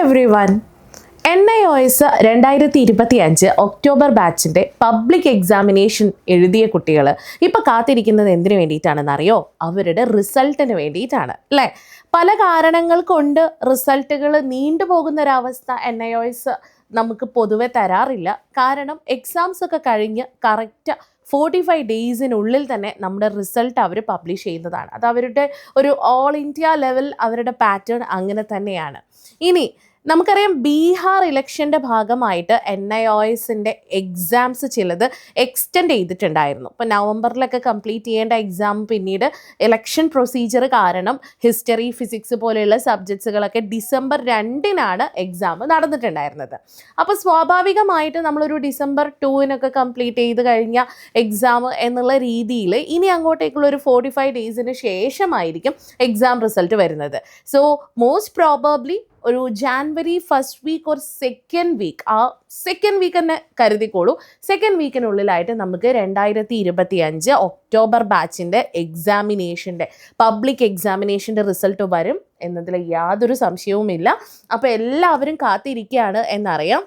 Everyone. NIOS 2025 October ബാച്ചിൻ്റെ public examination എഴുതിയ കുട്ടികൾ ഇപ്പോൾ കാത്തിരിക്കുന്നത് എന്തിനു വേണ്ടിയിട്ടാണെന്നറിയോ? അവരുടെ റിസൾട്ടിന് വേണ്ടിയിട്ടാണ് അല്ലേ? പല കാരണങ്ങൾ കൊണ്ട് റിസൾട്ടുകൾ നീണ്ടുപോകുന്നൊരവസ്ഥ NIOS നമുക്ക് പൊതുവെ തരാറില്ല. കാരണം എക്സാംസ് ഒക്കെ കഴിഞ്ഞ് കറക്റ്റ് 45 ഡേയ്സിനുള്ളിൽ തന്നെ നമ്മുടെ റിസൾട്ട് അവർ പബ്ലിഷ് ചെയ്യുന്നതാണ്. അത് അവരുടെ ഒരു ഓൾ ഇന്ത്യ ലെവൽ അവരുടെ പാറ്റേൺ അങ്ങനെ തന്നെയാണ്. ഇനി നമുക്കറിയാം, ബീഹാർ ഇലക്ഷൻ്റെ ഭാഗമായിട്ട് NIOSൻ്റെ എക്സാംസ് ചിലത് എക്സ്റ്റെൻഡ് ചെയ്തിട്ടുണ്ടായിരുന്നു. ഇപ്പോൾ നവംബറിലൊക്കെ കംപ്ലീറ്റ് ചെയ്യേണ്ട എക്സാം പിന്നീട് ഇലക്ഷൻ പ്രൊസീജിയർ കാരണം ഹിസ്റ്ററി, ഫിസിക്സ് പോലെയുള്ള സബ്ജക്ട്സുകളൊക്കെ ഡിസംബർ 2-നാണ് എക്സാം നടന്നിട്ടുണ്ടായിരുന്നത്. അപ്പോൾ സ്വാഭാവികമായിട്ട് നമ്മളൊരു ഡിസംബർ 2-നൊക്കെ കംപ്ലീറ്റ് ചെയ്ത് കഴിഞ്ഞ എക്സാം എന്നുള്ള രീതിയിൽ ഇനി അങ്ങോട്ടേക്കുള്ള ഒരു 45 ഡേയ്സിന് ശേഷമായിരിക്കും എക്സാം റിസൾട്ട് വരുന്നത്. സോ മോസ്റ്റ് പ്രോബബ്ലി ഒരു January 1st week or 2nd week, ആ 2nd വീക്ക് തന്നെ കരുതിക്കോളൂ. 2nd വീക്കിനുള്ളിലായിട്ട് നമുക്ക് 2025 ഒക്ടോബർ ബാച്ചിൻ്റെ എക്സാമിനേഷൻ്റെ പബ്ലിക് എക്സാമിനേഷൻ്റെ റിസൾട്ട് വരും എന്നതിൽ യാതൊരു സംശയവുമില്ല. അപ്പോൾ എല്ലാവരും കാത്തിരിക്കുകയാണ് എന്നറിയാം.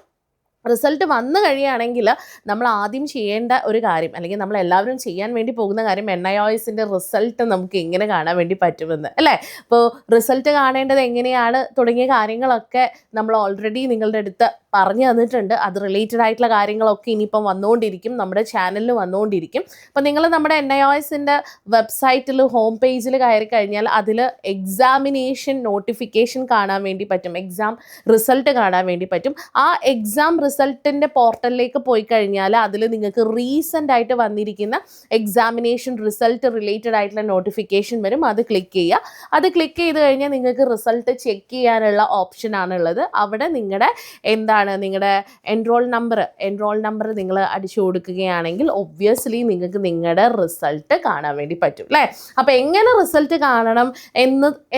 റിസൾട്ട് വന്നു കഴിയുകയാണെങ്കിൽ നമ്മൾ ആദ്യം ചെയ്യേണ്ട ഒരു കാര്യം, അല്ലെങ്കിൽ നമ്മൾ എല്ലാവരും ചെയ്യാൻ വേണ്ടി പോകുന്ന കാര്യം, NIOSൻ്റെ റിസൾട്ട് നമുക്ക് എങ്ങനെ കാണാൻ വേണ്ടി പറ്റുമെന്ന് അല്ലേ? അപ്പോൾ റിസൾട്ട് കാണേണ്ടത് എങ്ങനെയാണ് തുടങ്ങിയ കാര്യങ്ങളൊക്കെ നമ്മൾ ഓൾറെഡി നിങ്ങളുടെ അടുത്ത് പറഞ്ഞു തന്നിട്ടുണ്ട്. അത് റിലേറ്റഡ് ആയിട്ടുള്ള കാര്യങ്ങളൊക്കെ ഇനിയിപ്പം വന്നുകൊണ്ടിരിക്കും, നമ്മുടെ ചാനലിൽ വന്നുകൊണ്ടിരിക്കും. അപ്പോൾ നിങ്ങൾ നമ്മുടെ NIOSൻ്റെ വെബ്സൈറ്റിൽ ഹോം പേജിൽ കയറി കഴിഞ്ഞാൽ അതിൽ എക്സാമിനേഷൻ നോട്ടിഫിക്കേഷൻ കാണാൻ വേണ്ടി പറ്റും, എക്സാം റിസൾട്ട് കാണാൻ വേണ്ടി പറ്റും. ആ എക്സാം റിസൾട്ടിൻ്റെ പോർട്ടലിലേക്ക് പോയി കഴിഞ്ഞാൽ അതിൽ നിങ്ങൾക്ക് റീസെൻ്റ് ആയിട്ട് വന്നിരിക്കുന്ന എക്സാമിനേഷൻ റിസൾട്ട് റിലേറ്റഡ് ആയിട്ടുള്ള നോട്ടിഫിക്കേഷൻ വരും. അത് ക്ലിക്ക് ചെയ്യുക. അത് ക്ലിക്ക് ചെയ്ത് കഴിഞ്ഞാൽ നിങ്ങൾക്ക് റിസൾട്ട് ചെക്ക് ചെയ്യാനുള്ള ഓപ്ഷനാണുള്ളത്. അവിടെ നിങ്ങളുടെ എൻറോൾ നമ്പർ നിങ്ങൾ അടിച്ചു കൊടുക്കുകയാണെങ്കിൽ ഒബ്വിയസ്ലി നിങ്ങൾക്ക് നിങ്ങളുടെ റിസൾട്ട് കാണാൻ വേണ്ടി പറ്റും അല്ലേ? അപ്പോൾ എങ്ങനെ റിസൾട്ട് കാണണം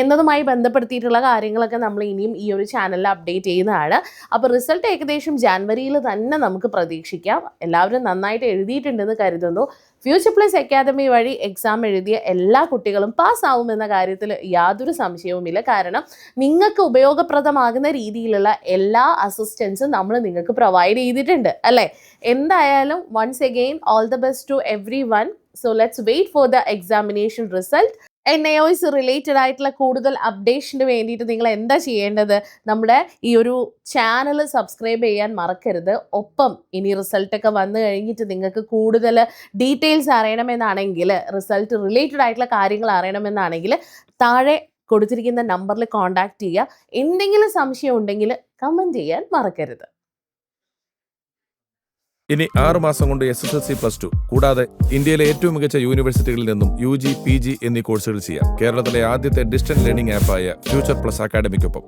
എന്നതുമായി ബന്ധപ്പെടുത്തിയിട്ടുള്ള കാര്യങ്ങളൊക്കെ നമ്മൾ ഇനിയും ഈ ഒരു ചാനലിൽ അപ്ഡേറ്റ് ചെയ്യുന്നതാണ്. അപ്പോൾ റിസൾട്ട് ഏകദേശം ജാനുവരിയിൽ തന്നെ നമുക്ക് പ്രതീക്ഷിക്കാം. എല്ലാവരും നന്നായിട്ട് എഴുതിയിട്ടുണ്ടെന്ന് കരുതുന്നു. ഫ്യൂച്ചർ പ്ലസ് അക്കാദമി വഴി എക്സാം എഴുതിയ എല്ലാ കുട്ടികളും പാസ്സാവുമെന്ന കാര്യത്തിൽ യാതൊരു സംശയവുമില്ല. കാരണം നിങ്ങൾക്ക് ഉപയോഗപ്രദമാകുന്ന രീതിയിലുള്ള എല്ലാ അസിസ്റ്റൻസും നമ്മൾ നിങ്ങൾക്ക് പ്രൊവൈഡ് ചെയ്തിട്ടുണ്ട് അല്ലേ? എന്തായാലും once again all the best to everyone. So let's wait for the examination result. NIOS related ആയിട്ടുള്ള കൂടുതൽ അപ്ഡേഷന് വേണ്ടിയിട്ട് നിങ്ങൾ എന്താ ചെയ്യേണ്ടത്? നമ്മുടെ ഈ ഒരു ചാനൽ സബ്സ്ക്രൈബ് ചെയ്യാൻ മറക്കരുത്. ഒപ്പം ഇനി റിസൾട്ടൊക്കെ വന്നു കഴിഞ്ഞിട്ട് നിങ്ങൾക്ക് കൂടുതൽ ഡീറ്റെയിൽസ് അറിയണമെന്നാണെങ്കിൽ, റിസൾട്ട് റിലേറ്റഡ് ആയിട്ടുള്ള കാര്യങ്ങൾ അറിയണമെന്നാണെങ്കിൽ താഴെ കൊടുത്തിരിക്കുന്ന നമ്പറിൽ കോൺടാക്റ്റ് ചെയ്യുക. എന്തെങ്കിലും സംശയം ഉണ്ടെങ്കിൽ കമൻറ്റ് ചെയ്യാൻ മറക്കരുത്. ഇനി 6 മാസം കൊണ്ട് SSLC+2 കൂടാതെ ഇന്ത്യയിലെ ഏറ്റവും മികച്ച യൂണിവേഴ്സിറ്റികളിൽ നിന്നും UG, PG എന്നീ കോഴ്സുകൾ ചെയ്യാം. കേരളത്തിലെ ആദ്യത്തെ ഡിസ്റ്റൻസ് ലേണിംഗ് ആപ്പായ ഫ്യൂച്ചർ പ്ലസ് അക്കാഡമിക്കൊപ്പം.